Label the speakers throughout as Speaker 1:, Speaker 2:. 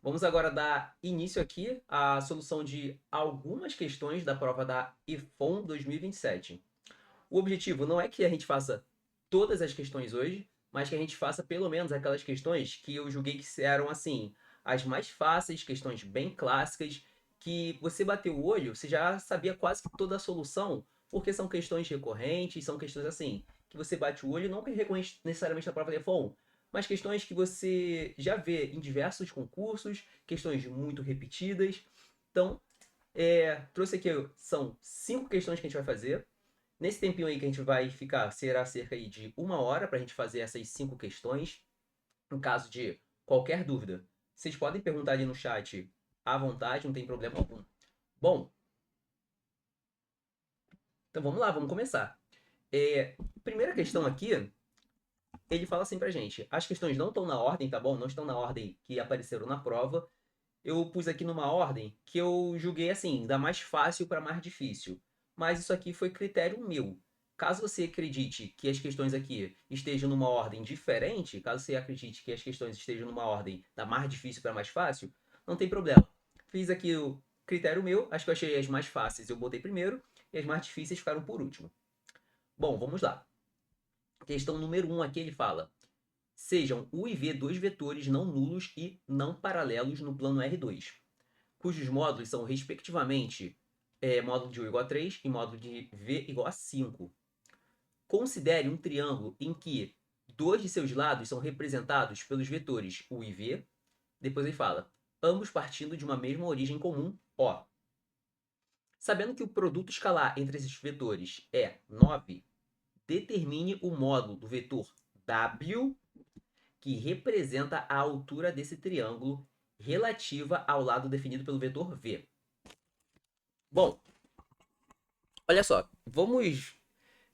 Speaker 1: Vamos agora dar início aqui à solução de algumas questões da prova da IFOM 2027. O objetivo não é que a gente faça todas as questões hoje, mas que a gente faça pelo menos aquelas questões que eu julguei que eram assim, as mais fáceis, questões bem clássicas, que você bateu o olho, você já sabia quase que toda a solução, porque são questões recorrentes, são questões assim, que você bate o olho não que recorrente necessariamente na prova da IFOM, mas questões que você já vê em diversos concursos, questões muito repetidas. Então, trouxe aqui, são 5 questões que a gente vai fazer. Nesse tempinho aí que a gente vai ficar, será cerca aí de 1 hora para a gente fazer essas 5 questões. No caso de qualquer dúvida, vocês podem perguntar ali no chat à vontade, não tem problema algum. Bom, então vamos lá, vamos começar. Primeira questão aqui, ele fala assim pra gente: as questões não estão na ordem, tá bom? Não estão na ordem que apareceram na prova. Eu pus aqui numa ordem que eu julguei assim, da mais fácil para mais difícil. Mas isso aqui foi critério meu. Caso você acredite que as questões aqui estejam numa ordem diferente, caso você acredite que as questões estejam numa ordem da mais difícil para mais fácil, não tem problema. Fiz aqui o critério meu, acho que eu achei as mais fáceis, eu botei primeiro, e as mais difíceis ficaram por último. Bom, vamos lá. Questão número 1 aqui ele fala: sejam U e V dois vetores não nulos e não paralelos no plano R2, cujos módulos são, respectivamente, módulo de U igual a 3 e módulo de V igual a 5. Considere um triângulo em que dois de seus lados são representados pelos vetores U e V. Depois ele fala, ambos partindo de uma mesma origem comum, O. Sabendo que o produto escalar entre esses vetores é 9, determine o módulo do vetor W que representa a altura desse triângulo relativa ao lado definido pelo vetor V. Bom, olha só, vamos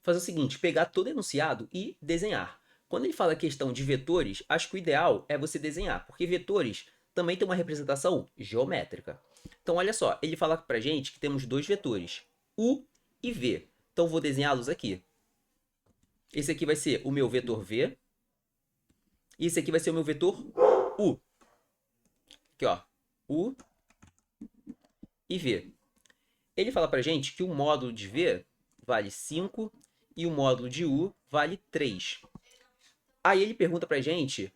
Speaker 1: fazer o seguinte, pegar todo enunciado e desenhar. Quando ele fala questão de vetores, acho que o ideal é você desenhar, porque vetores também tem uma representação geométrica. Então, olha só, ele fala pra gente que temos dois vetores, U e V. Então, vou desenhá-los aqui. Esse aqui vai ser o meu vetor V, e esse aqui vai ser o meu vetor U. Aqui, ó, U e V. Ele fala pra gente que o módulo de V vale 5 e o módulo de U vale 3. Aí ele pergunta pra gente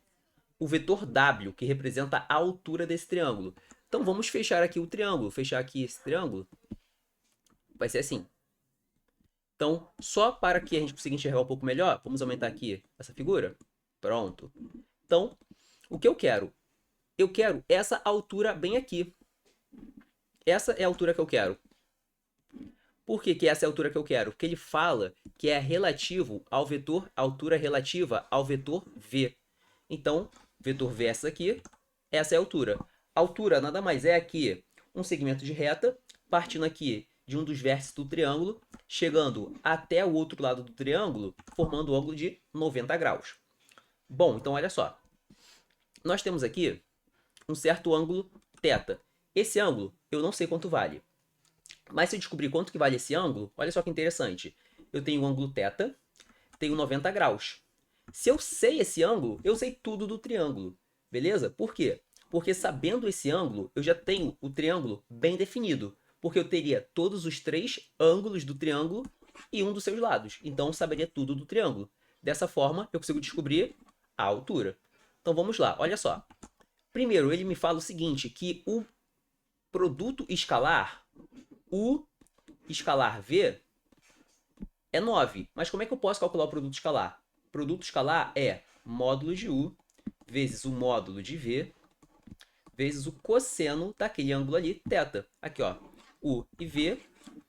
Speaker 1: o vetor W, que representa a altura desse triângulo. Então vamos fechar aqui o triângulo. Fechar aqui esse triângulo vai ser assim. Então, só para que a gente consiga enxergar um pouco melhor, vamos aumentar aqui essa figura. Pronto. Então, o que eu quero? Eu quero essa altura bem aqui. Essa é a altura que eu quero. Por que essa é a altura que eu quero? Porque ele fala que é relativo ao vetor, altura relativa ao vetor V. Então, vetor V é essa aqui, essa é a altura. A altura nada mais é que um segmento de reta, partindo aqui de um dos vértices do triângulo, chegando até o outro lado do triângulo, formando um ângulo de 90 graus. Bom, então olha só. Nós temos aqui um certo ângulo θ. Esse ângulo eu não sei quanto vale. Mas se eu descobrir quanto que vale esse ângulo, olha só que interessante. Eu tenho o ângulo θ, tenho 90 graus. Se eu sei esse ângulo, eu sei tudo do triângulo. Beleza? Por quê? Porque sabendo esse ângulo, eu já tenho o triângulo bem definido. Porque eu teria todos os 3 ângulos do triângulo e um dos seus lados. Então eu saberia tudo do triângulo. Dessa forma, eu consigo descobrir a altura. Então vamos lá, olha só. Primeiro, ele me fala o seguinte, que o produto escalar, U escalar V, é 9. Mas como é que eu posso calcular o produto escalar? O produto escalar é módulo de U vezes o módulo de V vezes o cosseno daquele ângulo ali, θ. Aqui, ó, U e V,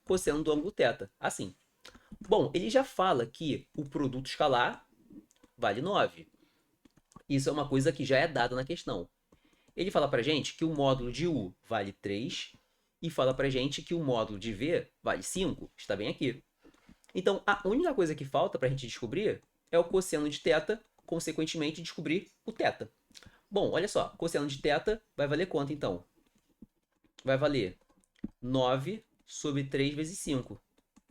Speaker 1: cosseno do ângulo θ. Assim. Bom, ele já fala que o produto escalar vale 9. Isso é uma coisa que já é dada na questão. Ele fala pra gente que o módulo de U vale 3 e fala pra gente que o módulo de V vale 5. Está bem aqui. Então, a única coisa que falta para a gente descobrir é o cosseno de θ, consequentemente, descobrir o θ. Bom, olha só, cosseno de θ vai valer quanto, então? Vai valer 9 sobre 3 vezes 5.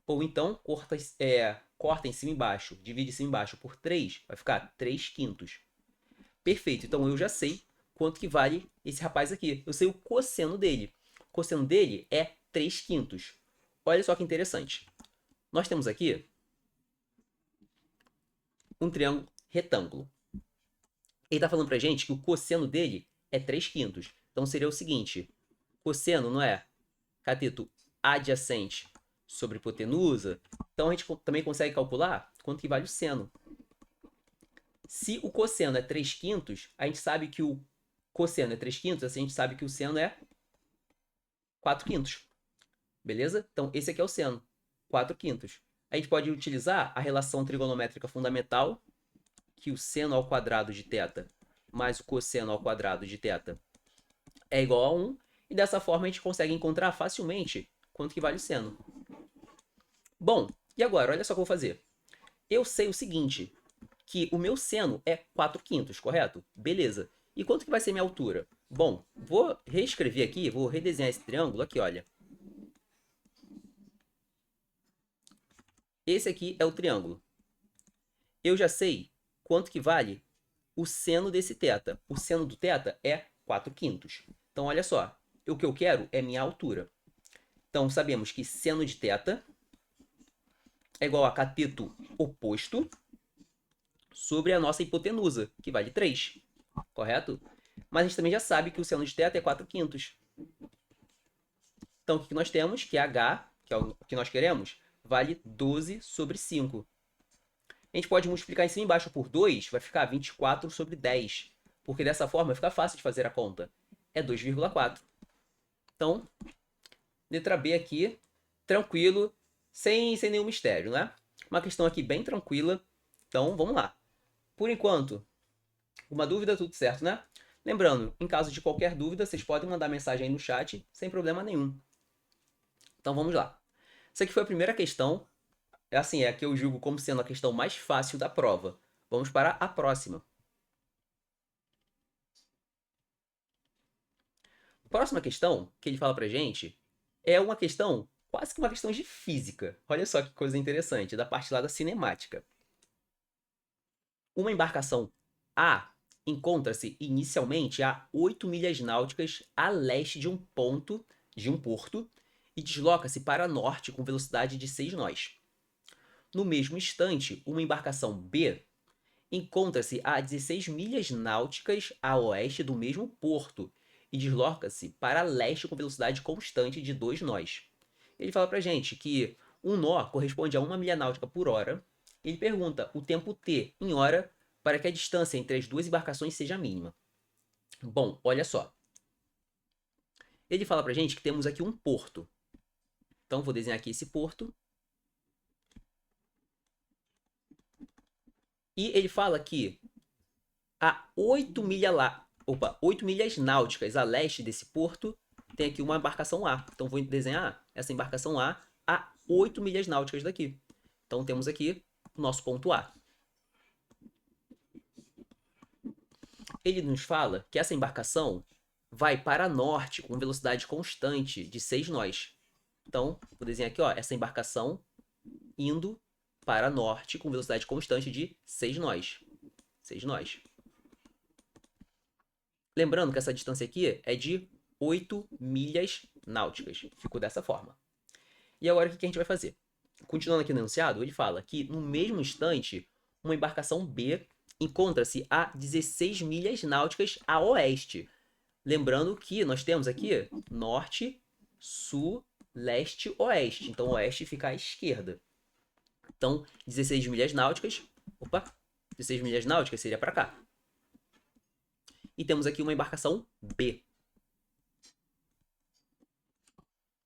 Speaker 1: Ou então, corta em cima e embaixo, divide em cima e embaixo por 3, vai ficar 3 quintos. Perfeito, então eu já sei quanto que vale esse rapaz aqui. Eu sei o cosseno dele. O cosseno dele é 3/5. Olha só que interessante. Nós temos aqui um triângulo retângulo. Ele está falando para a gente que o cosseno dele é 3/5. Então seria o seguinte: cosseno não é cateto adjacente sobre hipotenusa. Então a gente também consegue calcular quanto que vale o seno. Se o cosseno é 3/5, a gente sabe que o cosseno é 3/5, assim a gente sabe que o seno é 4/5. Beleza? Então esse aqui é o seno, 4/5. A gente pode utilizar a relação trigonométrica fundamental, que o seno ao quadrado de θ mais o cosseno ao quadrado de θ é igual a 1, e dessa forma a gente consegue encontrar facilmente quanto que vale o seno. Bom, e agora, olha só o que eu vou fazer. Eu sei o seguinte, que o meu seno é 4/5, correto? Beleza. E quanto que vai ser minha altura? Bom, vou reescrever aqui, vou redesenhar esse triângulo aqui, olha. Esse aqui é o triângulo. Eu já sei quanto que vale o seno desse θ. O seno do θ é 4/5. Então, olha só, o que eu quero é minha altura. Então, sabemos que seno de θ é igual a cateto oposto sobre a nossa hipotenusa, que vale 3, correto? Mas a gente também já sabe que o seno de θ é 4/5. Então, o que nós temos? Que h, que é o que nós queremos, vale 12 sobre 5. A gente pode multiplicar em cima e embaixo por 2, vai ficar 24 sobre 10. Porque dessa forma fica fácil de fazer a conta. É 2,4. Então, letra B aqui, tranquilo, sem nenhum mistério, né? Uma questão aqui bem tranquila. Então, vamos lá. Por enquanto, uma dúvida, tudo certo, né? Lembrando, em caso de qualquer dúvida, vocês podem mandar mensagem aí no chat, sem problema nenhum. Então, vamos lá. Essa aqui foi a primeira questão. Assim, é a que eu julgo como sendo a questão mais fácil da prova. Vamos para a próxima. A próxima questão que ele fala pra gente é uma questão, quase que uma questão de física. Olha só que coisa interessante, da parte lá da cinemática. Uma embarcação A encontra-se inicialmente a 8 milhas náuticas a leste de um porto, e desloca-se para norte com velocidade de 6 nós. No mesmo instante, uma embarcação B encontra-se a 16 milhas náuticas a oeste do mesmo porto e desloca-se para leste com velocidade constante de 2 nós. Ele fala pra gente que um nó corresponde a 1 milha náutica por hora. Ele pergunta o tempo t em hora para que a distância entre as duas embarcações seja mínima. Bom, olha só. Ele fala pra gente que temos aqui um porto. Então, vou desenhar aqui esse porto. E ele fala que a 8 milhas náuticas a leste desse porto tem aqui uma embarcação A. Então, vou desenhar essa embarcação A 8 milhas náuticas daqui. Então, temos aqui o nosso ponto A. Ele nos fala que essa embarcação vai para norte com velocidade constante de 6 nós. Então, vou desenhar aqui, ó, essa embarcação indo para norte com velocidade constante de 6 nós. 6 nós. Lembrando que essa distância aqui é de 8 milhas náuticas. Ficou dessa forma. E agora o que a gente vai fazer? Continuando aqui no enunciado, ele fala que no mesmo instante, uma embarcação B encontra-se a 16 milhas náuticas a oeste. Lembrando que nós temos aqui norte, sul, leste, oeste. Então, oeste fica à esquerda. Então, 16 milhas náuticas. 16 milhas náuticas seria para cá. E temos aqui uma embarcação B.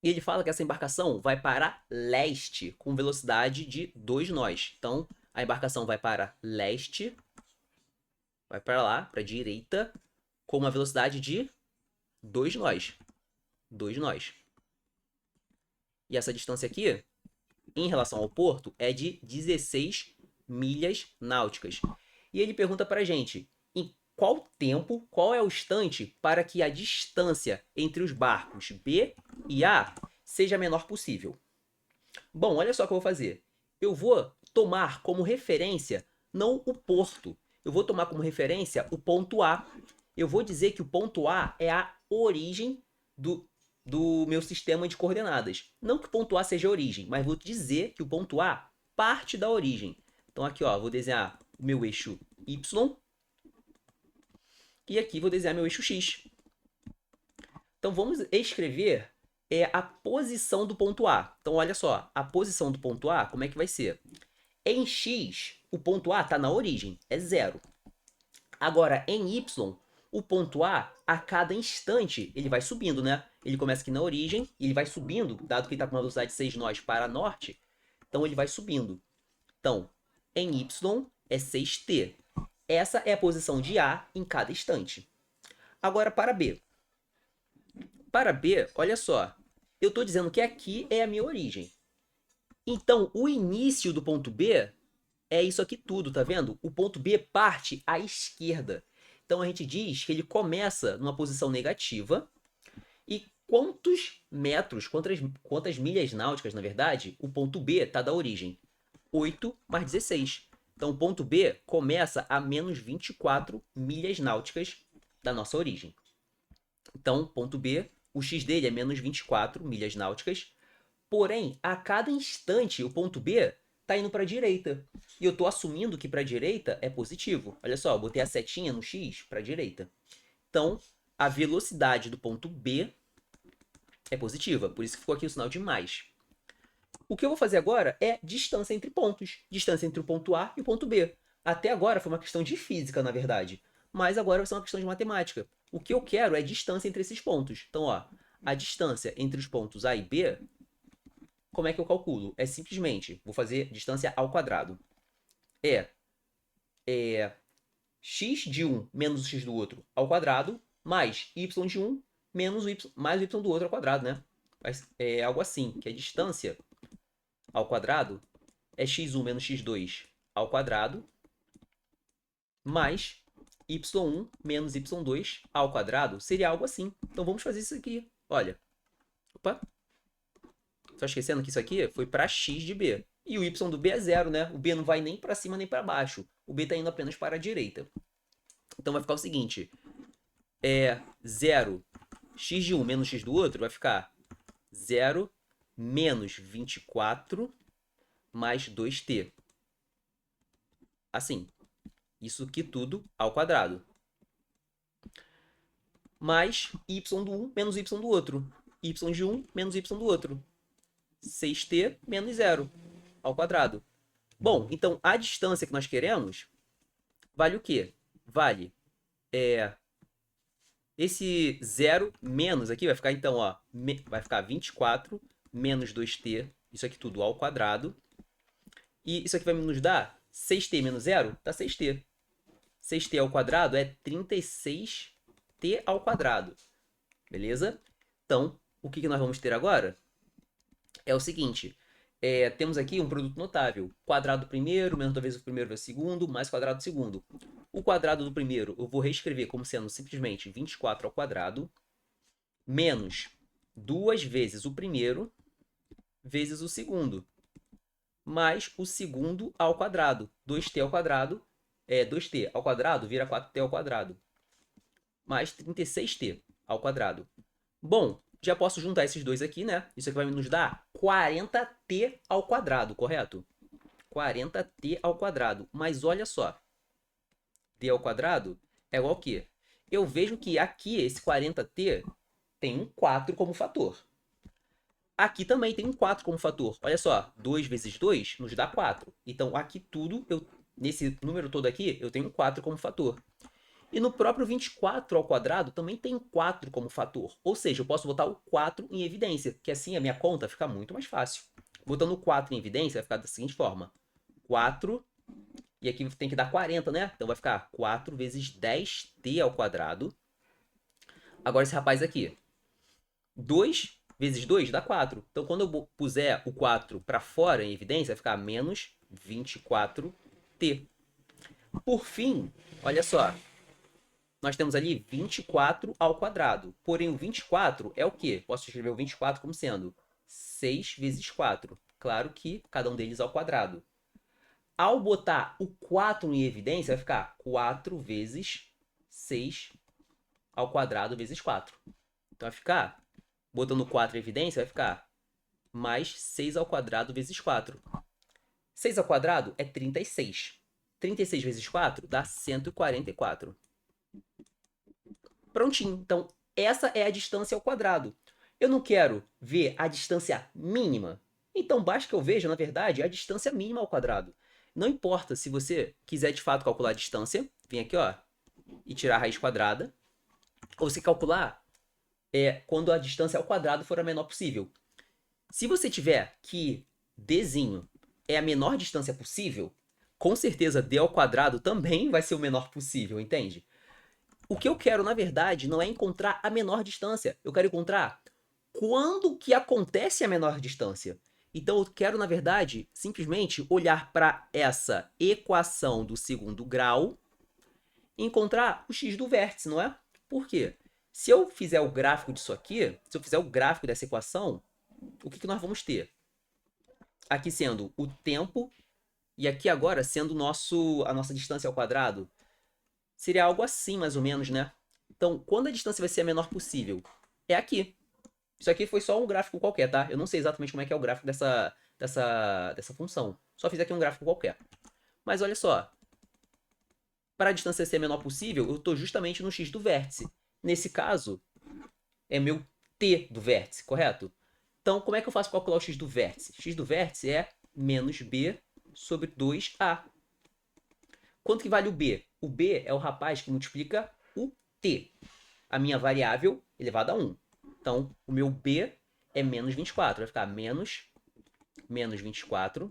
Speaker 1: E ele fala que essa embarcação vai para leste com velocidade de 2 nós. Então, a embarcação vai para leste, vai para lá, para a direita, com uma velocidade de 2 nós. 2 nós. E essa distância aqui, em relação ao porto, é de 16 milhas náuticas. E ele pergunta para a gente, em qual tempo, qual é o instante para que a distância entre os barcos B e A seja a menor possível? Bom, olha só o que eu vou fazer. Eu vou tomar como referência não o porto, eu vou tomar como referência o ponto A. eu vou dizer que o ponto A é a origem do meu sistema de coordenadas. Não que o ponto A seja a origem, mas vou dizer que o ponto A parte da origem. Então aqui, ó, vou desenhar o meu eixo Y e aqui vou desenhar meu eixo X. Então vamos escrever a posição do ponto A. Então olha só, a posição do ponto A, como é que vai ser? Em X, o ponto A está na origem, é 0. Agora, em Y, o ponto a cada instante, ele vai subindo, né? Ele começa aqui na origem, e ele vai subindo, dado que ele está com uma velocidade de 6 nós para norte, então ele vai subindo. Então, em Y é 6t. Essa é a posição de A em cada instante. Agora, para B. Para B, olha só, eu estou dizendo que aqui é a minha origem. Então, o início do ponto B é isso aqui tudo, tá vendo? O ponto B parte à esquerda. Então, a gente diz que ele começa numa posição negativa. E quantos metros, quantas milhas náuticas, na verdade, o ponto B está da origem? 8 mais 16. Então, o ponto B começa a menos 24 milhas náuticas da nossa origem. Então, ponto B, o x dele é menos 24 milhas náuticas. Porém, a cada instante, o ponto B está indo para a direita. E eu estou assumindo que para a direita é positivo. Olha só, eu botei a setinha no x para a direita. Então, a velocidade do ponto B é positiva. Por isso que ficou aqui o sinal de mais. O que eu vou fazer agora é distância entre pontos. Distância entre o ponto A e o ponto B. Até agora foi uma questão de física, na verdade. Mas agora vai ser uma questão de matemática. O que eu quero é distância entre esses pontos. Então, ó, a distância entre os pontos A e B, como é que eu calculo? É simplesmente, vou fazer distância ao quadrado. É x de um menos o x do outro ao quadrado, mais y de um menos o y, mais o y do outro ao quadrado, né? É algo assim, que a distância ao quadrado é x1 menos x2 ao quadrado, mais y1 menos y2 ao quadrado, seria algo assim. Então vamos fazer isso aqui. Olha, opa, só esquecendo que isso aqui foi para x de b. E o y do b é 0, né? O b não vai nem para cima nem para baixo. O b está indo apenas para a direita. Então vai ficar o seguinte, 0, x de um menos x do outro vai ficar 0 menos 24 mais 2t. Assim, isso aqui tudo ao quadrado. Mais y do um menos y do outro. Y de um menos y do outro. 6t menos 0 ao quadrado. Bom, então a distância que nós queremos vale o quê? Vale esse 0 menos aqui vai ficar então, ó, vai ficar 24 menos 2t, isso aqui tudo ao quadrado. E isso aqui vai nos dar 6t menos 0, dá 6t. 6t ao quadrado é 36t ao quadrado. Beleza? Então, o que nós vamos ter agora é o seguinte. Temos aqui um produto notável. Quadrado do primeiro, menos 2 vezes o primeiro vezes o segundo, mais quadrado do segundo. O quadrado do primeiro eu vou reescrever como sendo simplesmente 24 ao quadrado, menos 2 vezes o primeiro, vezes o segundo, mais o segundo ao quadrado. 2t ao quadrado, 2t ao quadrado vira 4t ao quadrado, mais 36t ao quadrado. Bom, já posso juntar esses dois aqui, né? Isso aqui vai nos dar 40t ao quadrado, correto? 40t ao quadrado. Mas olha só, t ao quadrado é igual a quê? Eu vejo que aqui, esse 40t, tem um 4 como fator. Aqui também tem um 4 como fator. Olha só, 2 vezes 2 nos dá 4. Então, aqui tudo, nesse número todo aqui, eu tenho um 4 como fator. E no próprio 24 ao quadrado também tem 4 como fator. Ou seja, eu posso botar o 4 em evidência, que assim a minha conta fica muito mais fácil. Botando o 4 em evidência, vai ficar da seguinte forma. 4, e aqui tem que dar 40, né? Então vai ficar 4 vezes 10t ao quadrado. Agora esse rapaz aqui. 2 vezes 2 dá 4. Então quando eu puser o 4 para fora em evidência, vai ficar menos 24t. Por fim, olha só. Nós temos ali 24 ao quadrado. Porém, o 24 é o quê? Posso escrever o 24 como sendo 6 vezes 4. Claro que cada um deles ao quadrado. Ao botar o 4 em evidência, vai ficar 4 vezes 6 ao quadrado vezes 4. Então vai ficar, botando 4 em evidência, vai ficar mais 6 ao quadrado vezes 4. 6 ao quadrado é 36. 36 vezes 4 dá 144. Prontinho. Então, essa é a distância ao quadrado. Eu não quero ver a distância mínima. Então, basta que eu veja, na verdade, a distância mínima ao quadrado. Não importa se você quiser, de fato, calcular a distância. Vem aqui, ó, e tirar a raiz quadrada. Ou você calcular quando a distância ao quadrado for a menor possível. Se você tiver que Dzinho é a menor distância possível, com certeza D ao quadrado também vai ser o menor possível, entende? O que eu quero, na verdade, não é encontrar a menor distância. Eu quero encontrar quando que acontece a menor distância. Então, eu quero, na verdade, simplesmente olhar para essa equação do segundo grau e encontrar o x do vértice, não é? Por quê? Se eu fizer o gráfico disso aqui, se eu fizer o gráfico dessa equação, o que nós vamos ter? Aqui sendo o tempo e aqui agora sendo a nossa distância ao quadrado. Seria algo assim, mais ou menos, né? Então, quando a distância vai ser a menor possível? É aqui. Isso aqui foi só um gráfico qualquer, tá? Eu não sei exatamente como é que é o gráfico dessa função. Só fiz aqui um gráfico qualquer. Mas olha só. Para a distância ser a menor possível, eu estou justamente no x do vértice. Nesse caso, é meu t do vértice, correto? Então, como é que eu faço para calcular o x do vértice? X do vértice é menos b sobre 2a. Quanto que vale o b? O b é o rapaz que multiplica o t. A minha variável elevada a 1. Então, o meu b é menos 24. Vai ficar menos 24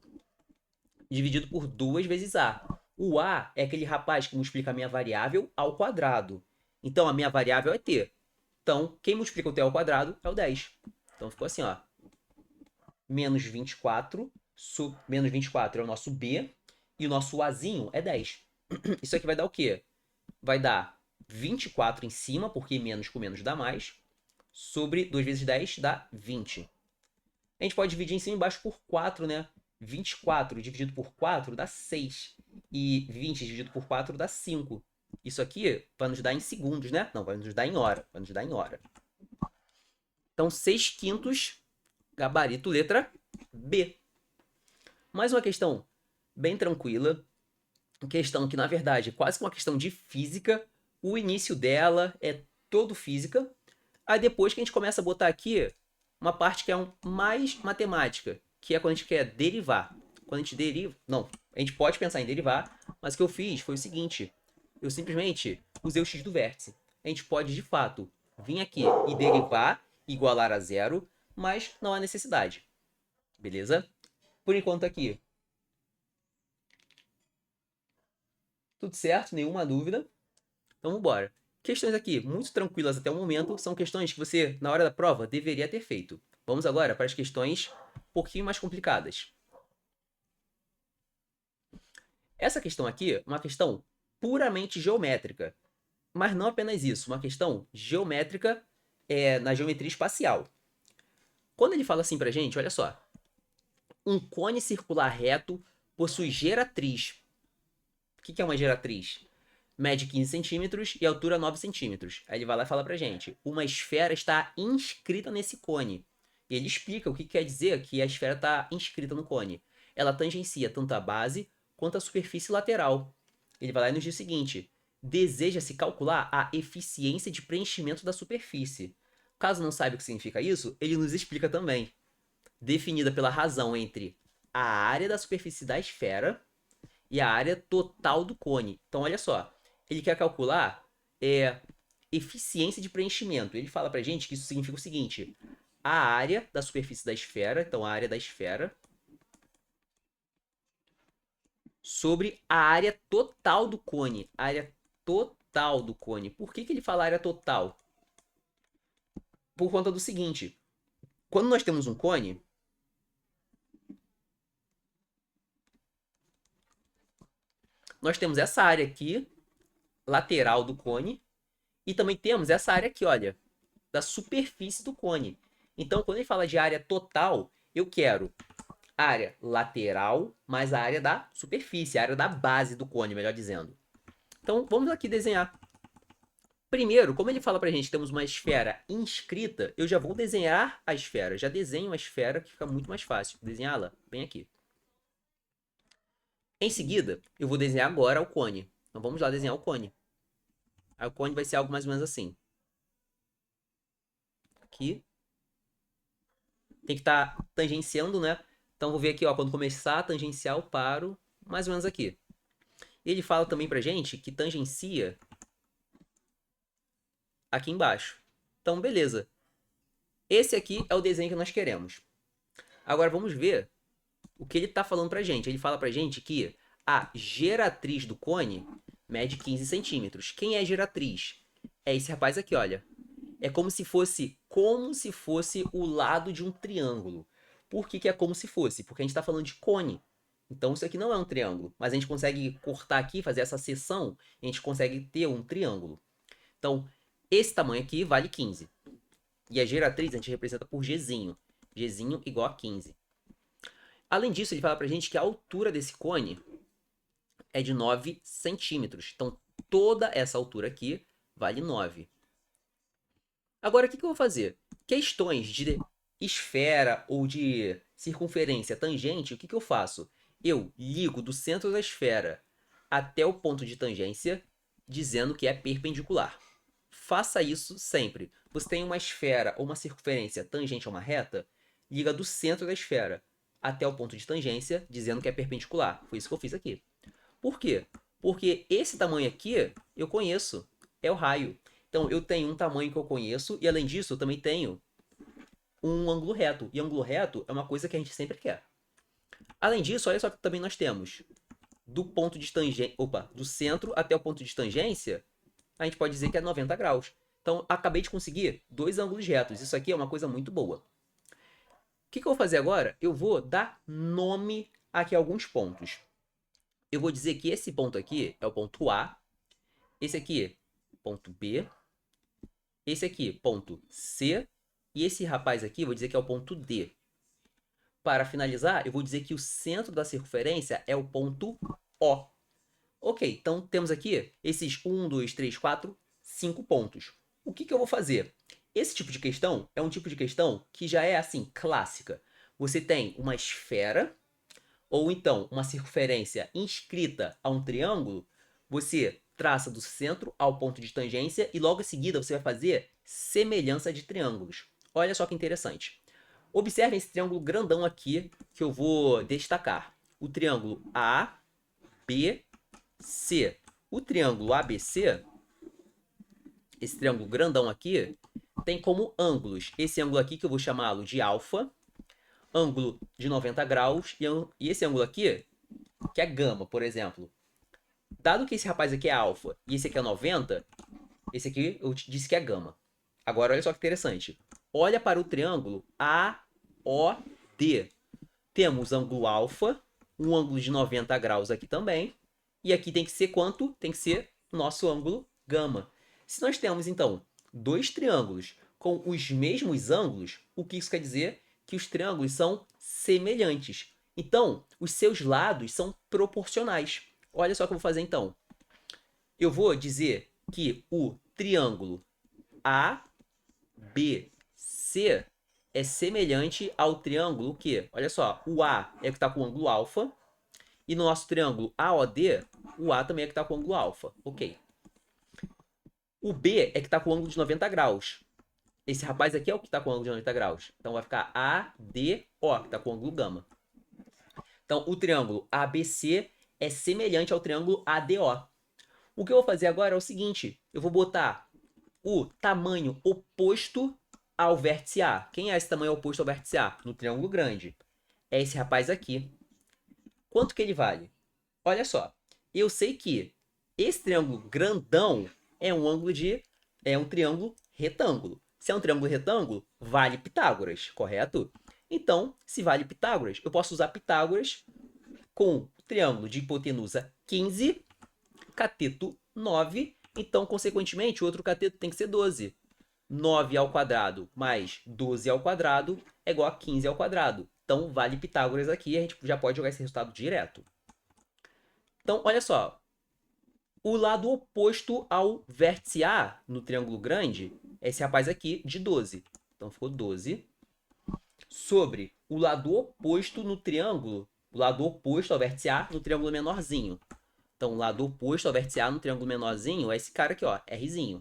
Speaker 1: dividido por 2 vezes a. O a é aquele rapaz que multiplica a minha variável ao quadrado. Então, a minha variável é t. Então, quem multiplica o t ao quadrado é o 10. Então, ficou assim, ó. Menos 24, menos 24 é o nosso b, e o nosso azinho é 10. Isso aqui vai dar o quê? Vai dar 24 em cima, porque menos com menos dá mais, sobre 2 vezes 10 dá 20. A gente pode dividir em cima e embaixo por 4, né? 24 dividido por 4 dá 6. E 20 dividido por 4 dá 5. Isso aqui vai nos dar em segundos, né? Não, vai nos dar em hora. Vai nos dar em hora. Então, 6 quintos, gabarito letra B. Mais uma questão bem tranquila. Questão que, na verdade, é quase que uma questão de física. O início dela é todo física. Aí depois que a gente começa a botar aqui uma parte que é mais matemática, que é quando a gente quer derivar. Quando a gente deriva... Não, a gente pode pensar em derivar, mas o que eu fiz foi o seguinte. Eu simplesmente usei o x do vértice. A gente pode, de fato, vir aqui e derivar, igualar a zero, mas não há necessidade. Beleza? Por enquanto aqui, tudo certo, nenhuma dúvida. Então, vamos embora. Questões aqui muito tranquilas até o momento, são questões que você, na hora da prova, deveria ter feito. Vamos agora para as questões um pouquinho mais complicadas. Essa questão aqui é uma questão puramente geométrica. Mas não apenas isso, uma questão geométrica na geometria espacial. Quando ele fala assim pra gente, olha só. Um cone circular reto possui geratriz. O que é uma geratriz? Mede 15 centímetros e altura 9 centímetros. Aí ele vai lá e fala pra gente, uma esfera está inscrita nesse cone. E ele explica o que quer dizer que a esfera está inscrita no cone. Ela tangencia tanto a base quanto a superfície lateral. Ele vai lá e nos diz o seguinte, deseja-se calcular a eficiência de preenchimento da superfície. Caso não saiba o que significa isso, ele nos explica também. Definida pela razão entre a área da superfície da esfera e a área total do cone. Então, olha só, ele quer calcular eficiência de preenchimento. Ele fala pra gente que isso significa o seguinte, a área da superfície da esfera, então a área da esfera, sobre a área total do cone. A área total do cone. Por que ele fala área total? Por conta do seguinte, quando nós temos um cone, nós temos essa área aqui, lateral do cone, e também temos essa área aqui, olha, da superfície do cone. Então, quando ele fala de área total, eu quero área lateral mais a área da superfície, a área da base do cone, melhor dizendo. Então, vamos aqui desenhar. Primeiro, como ele fala pra gente que temos uma esfera inscrita, eu já vou desenhar a esfera. Já desenho a esfera, que fica muito mais fácil. Desenhá-la bem aqui. Em seguida, eu vou desenhar agora o cone. Então vamos lá desenhar o cone. Aí o cone vai ser algo mais ou menos assim. Aqui. Tem que estar tangenciando, né? Então vou ver aqui, ó, quando começar a tangenciar, eu paro mais ou menos aqui. Ele fala também pra gente que tangencia aqui embaixo. Então, beleza. Esse aqui é o desenho que nós queremos. Agora vamos ver o que ele está falando pra gente. Ele fala pra gente que a geratriz do cone mede 15 centímetros. Quem é a geratriz? É esse rapaz aqui, olha. É como se fosse o lado de um triângulo. Por que é como se fosse? Porque a gente está falando de cone. Então isso aqui não é um triângulo, mas a gente consegue cortar aqui, fazer essa seção, e a gente consegue ter um triângulo. Então, esse tamanho aqui vale 15. E a geratriz a gente representa por Gzinho. Gzinho igual a 15. Além disso, ele fala pra gente que a altura desse cone é de 9 centímetros. Então, toda essa altura aqui vale 9. Agora, o que eu vou fazer? Questões de esfera ou de circunferência tangente, o que eu faço? Eu ligo do centro da esfera até o ponto de tangência, dizendo que é perpendicular. Faça isso sempre. Você tem uma esfera ou uma circunferência tangente a uma reta, liga do centro da esfera até o ponto de tangência, dizendo que é perpendicular. Foi isso que eu fiz aqui. Por quê? Porque esse tamanho aqui eu conheço, é o raio. Então eu tenho um tamanho que eu conheço e além disso eu também tenho um ângulo reto. E ângulo reto é uma coisa que a gente sempre quer. Além disso, olha só que também nós temos do ponto de tangência, do centro até o ponto de tangência, a gente pode dizer que é 90 graus. Então, acabei de conseguir dois ângulos retos. Isso aqui é uma coisa muito boa. O que eu vou fazer agora? Eu vou dar nome aqui a alguns pontos. Eu vou dizer que esse ponto aqui é o ponto A, esse aqui, ponto B, esse aqui, ponto C, e esse rapaz aqui, eu vou dizer que é o ponto D. Para finalizar, eu vou dizer que o centro da circunferência é o ponto O. Ok, então temos aqui esses 1, 2, 3, 4, 5 pontos. O que eu vou fazer? Esse tipo de questão é um tipo de questão que já é assim, clássica. Você tem uma esfera, ou então uma circunferência inscrita a um triângulo, você traça do centro ao ponto de tangência e logo em seguida você vai fazer semelhança de triângulos. Olha só que interessante. Observem esse triângulo grandão aqui que eu vou destacar. O triângulo ABC. O triângulo ABC, esse triângulo grandão aqui, tem como ângulos esse ângulo aqui que eu vou chamá-lo de alfa, ângulo de 90 graus, e esse ângulo aqui, que é gama, por exemplo. Dado que esse rapaz aqui é alfa e esse aqui é 90, esse aqui eu te disse que é gama. Agora, olha só que interessante. Olha para o triângulo AOD. Temos ângulo alfa, um ângulo de 90 graus aqui também. E aqui tem que ser quanto? Tem que ser nosso ângulo gama. Se nós temos, então, dois triângulos com os mesmos ângulos, o que isso quer dizer? Que os triângulos são semelhantes. Então, os seus lados são proporcionais. Olha só o que eu vou fazer, então. Eu vou dizer que o triângulo ABC é semelhante ao triângulo que, olha só, o A é o que está com o ângulo alfa, e no nosso triângulo AOD, o A também é que está com o ângulo alfa. Ok. O B é que está com o ângulo de 90 graus. Esse rapaz aqui é o que está com o ângulo de 90 graus. Então vai ficar ADO, que está com o ângulo gama. Então o triângulo ABC é semelhante ao triângulo ADO. O que eu vou fazer agora é o seguinte. Eu vou botar o tamanho oposto ao vértice A. Quem é esse tamanho oposto ao vértice A? No triângulo grande. É esse rapaz aqui. Quanto que ele vale? Olha só. Eu sei que esse triângulo grandão é um triângulo retângulo. Se é um triângulo retângulo, vale Pitágoras, correto? Então, se vale Pitágoras, eu posso usar Pitágoras com o triângulo de hipotenusa 15, cateto 9. Então, consequentemente, o outro cateto tem que ser 12. 9 ao quadrado mais 12 ao quadrado é igual a 15 ao quadrado. Então, vale Pitágoras aqui, a gente já pode jogar esse resultado direto. Então, olha só. O lado oposto ao vértice A no triângulo grande é esse rapaz aqui de 12. Então ficou 12 sobre o lado oposto no triângulo, o lado oposto ao vértice A no triângulo menorzinho. Então, o lado oposto ao vértice A no triângulo menorzinho é esse cara aqui, ó, Rzinho.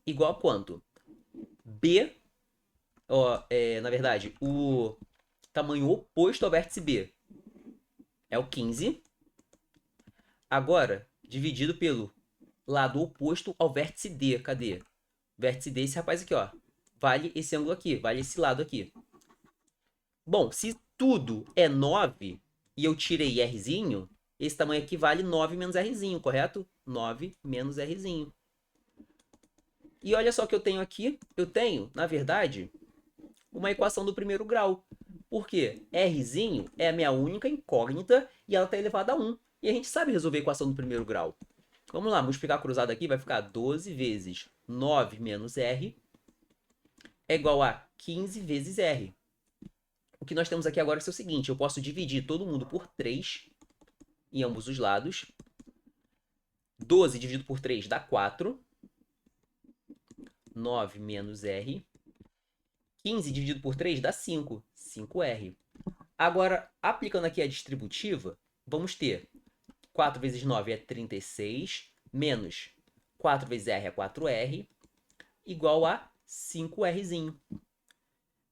Speaker 1: Igual a quanto? B, ó, na verdade, o tamanho oposto ao vértice B é o 15. Agora, dividido pelo lado oposto ao vértice D. Cadê? Vértice D, esse rapaz aqui, ó. Vale esse ângulo aqui, vale esse lado aqui. Bom, se tudo é 9 e eu tirei Rzinho, esse tamanho aqui vale 9 menos Rzinho, correto? 9 menos Rzinho. E olha só o que eu tenho aqui. Eu tenho, na verdade, uma equação do primeiro grau. Por quê? Rzinho é a minha única incógnita e ela está elevada a 1. E a gente sabe resolver a equação do primeiro grau. Vamos lá, multiplicar cruzado aqui, vai ficar 12 vezes 9 menos R é igual a 15 vezes R. O que nós temos aqui agora é o seguinte, eu posso dividir todo mundo por 3 em ambos os lados. 12 dividido por 3 dá 4. 9 menos R. 15 dividido por 3 dá 5. 5R. Agora, aplicando aqui a distributiva, vamos ter 4 vezes 9 é 36, menos 4 vezes R é 4R, igual a 5Rzinho.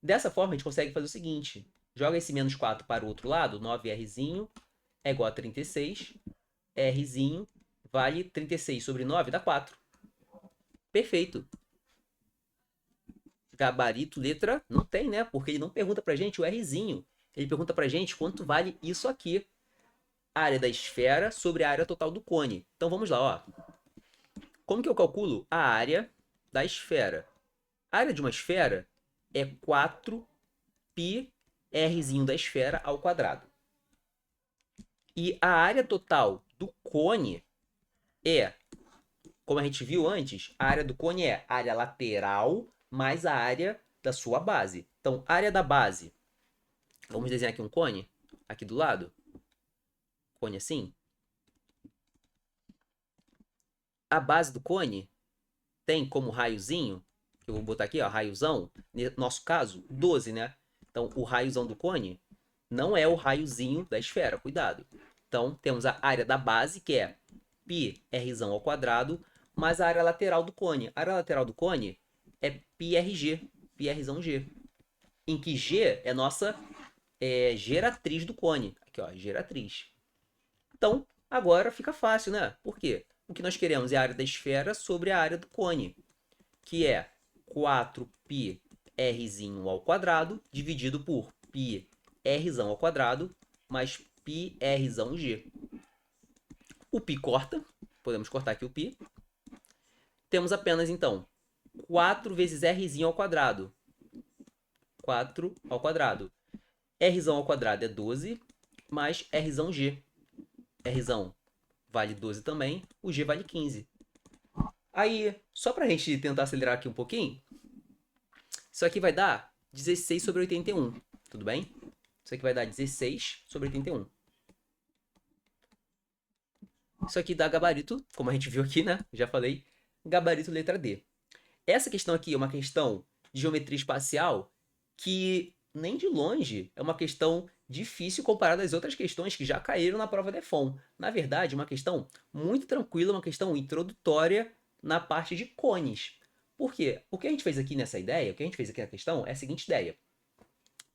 Speaker 1: Dessa forma, a gente consegue fazer o seguinte. Joga esse menos 4 para o outro lado, 9Rzinho é igual a 36. Rzinho vale 36 sobre 9, dá 4. Perfeito. Gabarito, letra, não tem, né? Porque ele não pergunta pra gente o Rzinho. Ele pergunta pra gente quanto vale isso aqui. Área da esfera sobre a área total do cone. Então vamos lá, ó. Como que eu calculo a área da esfera? A área de uma esfera é 4π Rzinho da esfera ao quadrado. E a área total do cone é, como a gente viu antes, a área do cone é a área lateral mais a área da sua base. Então, a área da base, vamos desenhar aqui um cone, aqui do lado. Cone assim. A base do cone tem como raiozinho, que eu vou botar aqui, ó, raiozão, no nosso caso, 12, né? Então, o raiozão do cone não é o raiozinho da esfera, cuidado. Então, temos a área da base, que é πr ao quadrado, mais a área lateral do cone. A área lateral do cone é πrg, πrzão g, em que g é nossa geratriz do cone. Aqui, ó, geratriz. Então, agora fica fácil, né? Por quê? O que nós queremos é a área da esfera sobre a área do cone, que é 4πrzinho ao quadrado, dividido por πrzão ao quadrado, mais πrzão g. O π corta, podemos cortar aqui o π. Temos apenas, então, 4 vezes Rzinho ao quadrado. 4 ao quadrado. Rzão ao quadrado é 12, mais Rzão g. Rzão vale 12 também, o g vale 15. Aí, só para a gente tentar acelerar aqui um pouquinho, isso aqui vai dar 16 sobre 81, tudo bem? Isso aqui vai dar 16 sobre 81. Isso aqui dá gabarito, como a gente viu aqui, né? Já falei, gabarito letra D. Essa questão aqui é uma questão de geometria espacial que, nem de longe, é uma questão difícil comparada às outras questões que já caíram na prova DEFON. Na verdade, uma questão muito tranquila, uma questão introdutória na parte de cones. Por quê? O que a gente fez aqui nessa ideia, o que a gente fez aqui na questão é a seguinte ideia.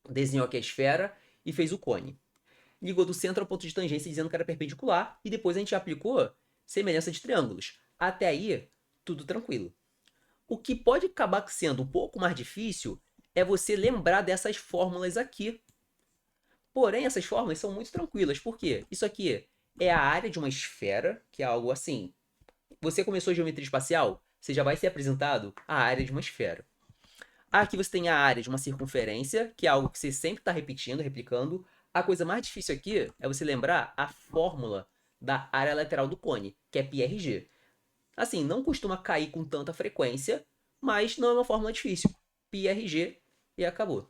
Speaker 1: Desenhou aqui a esfera e fez o cone. Ligou do centro ao ponto de tangência dizendo que era perpendicular e depois a gente aplicou semelhança de triângulos. Até aí, tudo tranquilo. O que pode acabar sendo um pouco mais difícil é você lembrar dessas fórmulas aqui. Porém, essas fórmulas são muito tranquilas. Por quê? Isso aqui é a área de uma esfera, que é algo assim. Você começou geometria espacial, você já vai ser apresentado a área de uma esfera. Aqui você tem a área de uma circunferência, que é algo que você sempre está repetindo, replicando. A coisa mais difícil aqui é você lembrar a fórmula da área lateral do cone, que é πrg. Assim, não costuma cair com tanta frequência, mas não é uma fórmula difícil. πrg e acabou.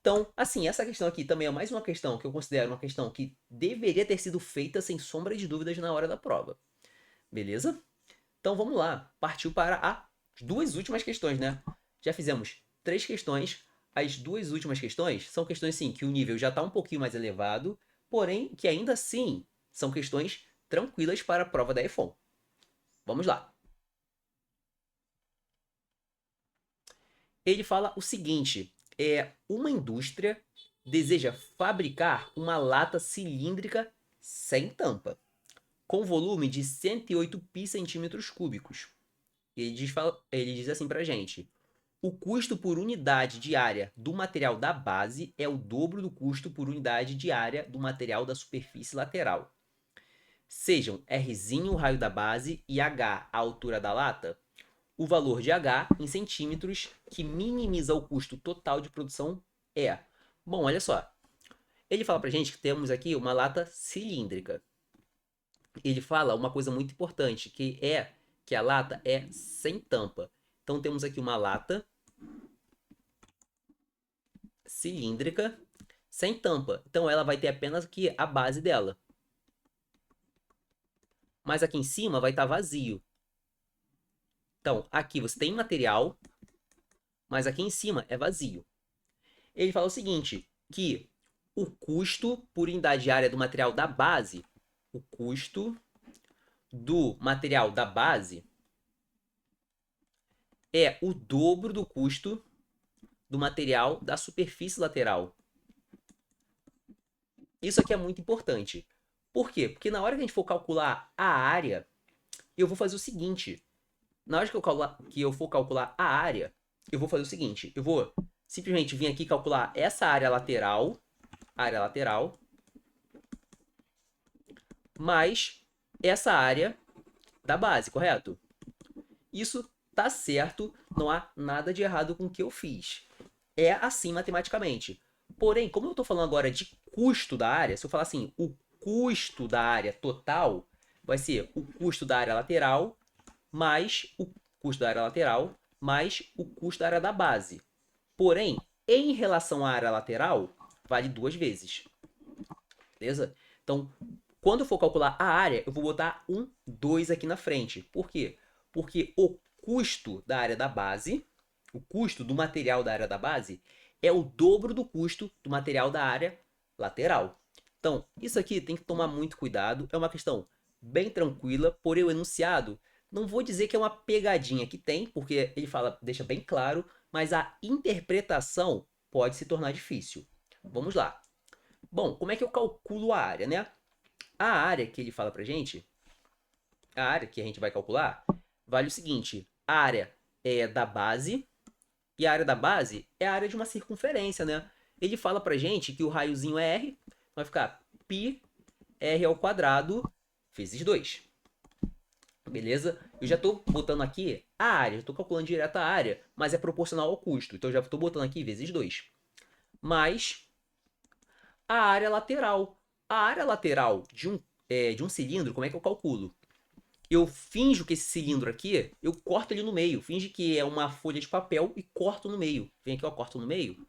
Speaker 1: Então, assim, essa questão aqui também é mais uma questão que eu considero uma questão que deveria ter sido feita sem sombra de dúvidas na hora da prova. Beleza? Então vamos lá. Partiu para as duas últimas questões, né? Já fizemos 3 questões. As duas últimas questões são questões, sim, que o nível já está um pouquinho mais elevado, porém que ainda assim são questões tranquilas para a prova da EFON. Vamos lá. Ele fala o seguinte: uma indústria deseja fabricar uma lata cilíndrica sem tampa, com volume de 108 pi centímetros cúbicos. Ele diz assim pra gente: o custo por unidade diária do material da base é o dobro do custo por unidade diária do material da superfície lateral. Sejam Rzinho o raio da base e H a altura da lata, o valor de H em centímetros que minimiza o custo total de produção é. Bom, olha só. Ele fala pra gente que temos aqui uma lata cilíndrica. Ele fala uma coisa muito importante, que a lata é sem tampa. Então temos aqui uma lata cilíndrica sem tampa. Então ela vai ter apenas aqui a base dela. Mas aqui em cima vai estar vazio. Então aqui você tem material, mas aqui em cima é vazio. Ele fala o seguinte, que o custo por unidade diária do material da base, o custo do material da base é o dobro do custo do material da superfície lateral. Isso aqui é muito importante. Por quê? Porque na hora que a gente for calcular a área, eu vou fazer o seguinte. Na hora que eu for calcular a área, eu vou fazer o seguinte. Eu vou simplesmente vir aqui calcular essa área lateral, mais essa área da base, correto? Isso tá certo, não há nada de errado com o que eu fiz. É assim matematicamente. Porém, como eu estou falando agora de custo da área, se eu falar assim, o custo da área total vai ser o custo da área lateral mais o custo da área lateral mais o custo da área da base. Porém, em relação à área lateral, vale 2 vezes. Beleza? Então, quando eu for calcular a área, eu vou botar um 2 aqui na frente. Por quê? Porque o custo da área da base, o custo do material da área da base, é o dobro do custo do material da área lateral. Então, isso aqui tem que tomar muito cuidado. É uma questão bem tranquila, porém o enunciado, não vou dizer que é uma pegadinha que tem, porque ele fala, deixa bem claro, mas a interpretação pode se tornar difícil. Vamos lá. Bom, como é que eu calculo a área, né? A área que ele fala pra gente, a área que a gente vai calcular, vale o seguinte: a área é da base, e a área da base é a área de uma circunferência, né? Ele fala pra gente que o raiozinho é R, vai ficar π r ao quadrado vezes 2. Beleza? Eu já estou botando aqui a área, estou calculando direto a área, mas é proporcional ao custo. Então eu já estou botando aqui vezes 2. Mais a área lateral. A área lateral de um cilindro, como é que eu calculo? Eu finjo que esse cilindro aqui, eu corto ele no meio. Finge que é uma folha de papel e corto no meio. Vem aqui, eu corto no meio.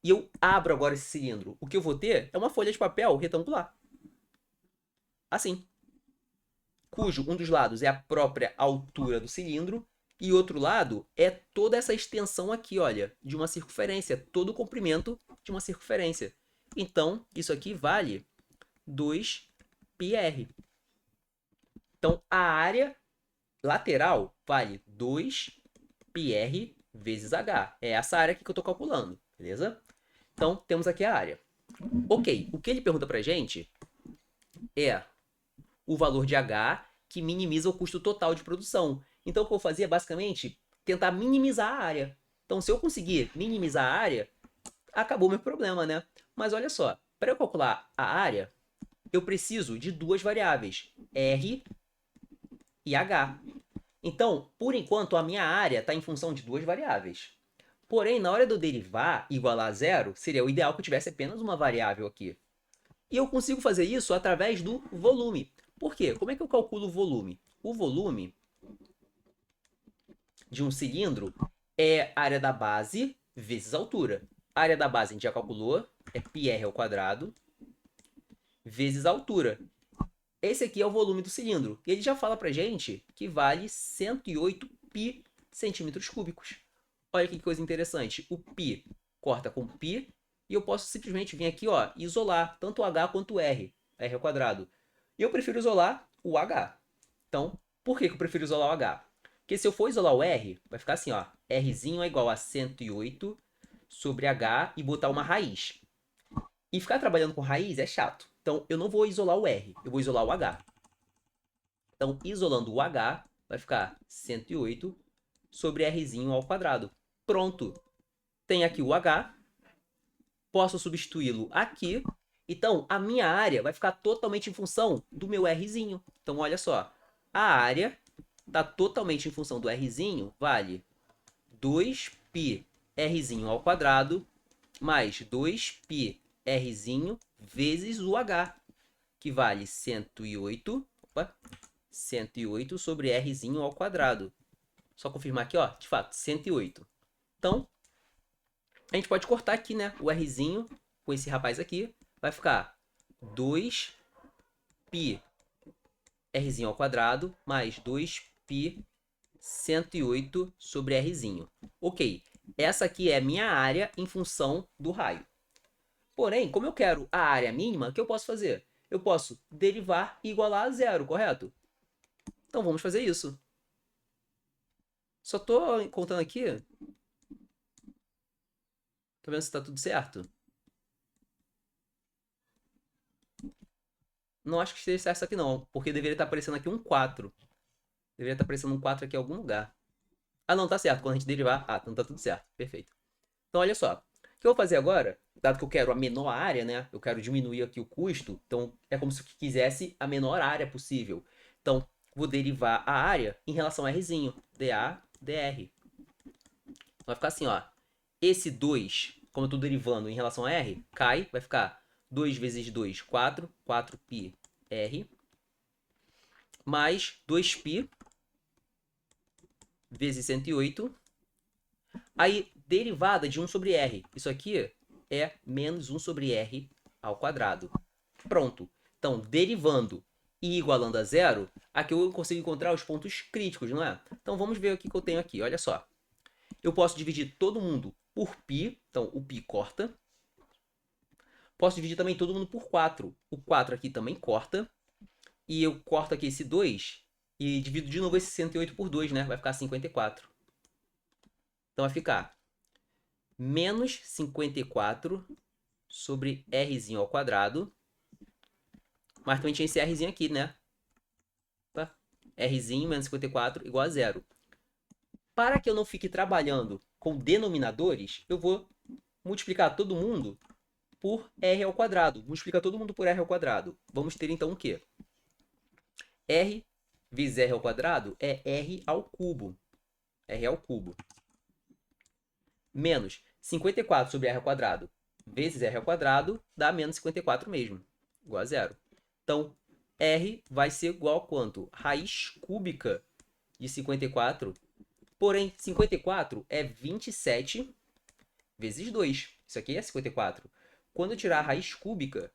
Speaker 1: E eu abro agora esse cilindro. O que eu vou ter é uma folha de papel retangular. Assim. Cujo um dos lados é a própria altura do cilindro e outro lado é toda essa extensão aqui, olha, de uma circunferência, todo o comprimento de uma circunferência. Então, isso aqui vale 2πr. Então, a área lateral vale 2πr vezes h. É essa área aqui que eu estou calculando, beleza? Então, temos aqui a área. Ok, o que ele pergunta pra gente é o valor de H que minimiza o custo total de produção. Então, o que eu vou fazer é basicamente tentar minimizar a área. Então, se eu conseguir minimizar a área, acabou meu problema, né? Mas olha só, para eu calcular a área, eu preciso de duas variáveis, R e H. Então, por enquanto, a minha área está em função de duas variáveis. Porém, na hora de eu derivar e igualar a zero, seria o ideal que eu tivesse apenas uma variável aqui. E eu consigo fazer isso através do volume. Por quê? Como é que eu calculo o volume? O volume de um cilindro é a área da base vezes a altura. A área da base a gente já calculou, é πr ao quadrado, vezes a altura. Esse aqui é o volume do cilindro. E ele já fala pra gente que vale 108 π centímetros cúbicos. Olha que coisa interessante. O π corta com π e eu posso simplesmente vir aqui, ó, e isolar tanto o h quanto o r ao quadrado. E eu prefiro isolar o h. Então, por que eu prefiro isolar o h? Porque se eu for isolar o r, vai ficar assim, ó, rzinho é igual a 108 sobre h e botar uma raiz. E ficar trabalhando com raiz é chato. Então, eu não vou isolar o r, eu vou isolar o h. Então, isolando o h, vai ficar 108 sobre rzinho ao quadrado. Pronto. Tem aqui o h. Posso substituí-lo aqui. Então, a minha área vai ficar totalmente em função do meu rzinho. Então, olha só. A área está totalmente em função do rzinho, vale 2π rzinho ao quadrado mais 2π rzinho vezes o h, que vale 108, 108 sobre rzinho ao quadrado. Só confirmar aqui, ó, de fato, 108. Então, a gente pode cortar aqui, né, o rzinho com esse rapaz aqui, vai ficar 2π rzinho ao quadrado mais 2π 108 sobre rzinho. Ok, essa aqui é a minha área em função do raio. Porém, como eu quero a área mínima, o que eu posso fazer? Eu posso derivar e igualar a zero, correto? Então vamos fazer isso. Só estou contando aqui. Tô vendo se está tudo certo. Não acho que esteja certo isso aqui não, porque deveria estar aparecendo aqui um 4. Deveria estar aparecendo um 4 aqui em algum lugar. Ah, não, tá certo. Quando a gente derivar... Ah, então tá tudo certo. Perfeito. Então, olha só. O que eu vou fazer agora, dado que eu quero a menor área, né? Eu quero diminuir aqui o custo. Então, é como se eu quisesse a menor área possível. Então, vou derivar a área em relação a Rzinho. dA, dr. Vai ficar assim, ó. Esse 2, como eu estou derivando em relação a R, cai. Vai ficar 2 vezes 2, 4. 4π R. Mais 2π vezes 108. Aí, derivada de 1 sobre R. Isso aqui é menos 1 sobre R ao quadrado. Pronto. Então, derivando e igualando a zero, aqui eu consigo encontrar os pontos críticos, não é? Então, vamos ver o que eu tenho aqui. Olha só. Eu posso dividir todo mundo por π. Então, o π corta. Posso dividir também todo mundo por 4. O 4 aqui também corta. E eu corto aqui esse 2 e divido de novo esse 108 por 2, né? Vai ficar 54. Então, vai ficar menos 54 sobre Rzinho ao quadrado. Mas também tinha esse Rzinho aqui, né? Tá? Rzinho menos 54 igual a zero. Para que eu não fique trabalhando com denominadores, eu vou multiplicar todo mundo por R ao quadrado. Multiplicar todo mundo por R ao quadrado. Vamos ter então o quê? R vezes R ao quadrado é R ao cubo. R ao cubo. Menos 54 sobre R ao quadrado vezes R ao quadrado dá menos 54 mesmo. Igual a zero. Então, R vai ser igual a quanto? Raiz cúbica de 54. Porém, 54 é 27 vezes 2. Isso aqui é 54. Quando eu tirar a raiz cúbica,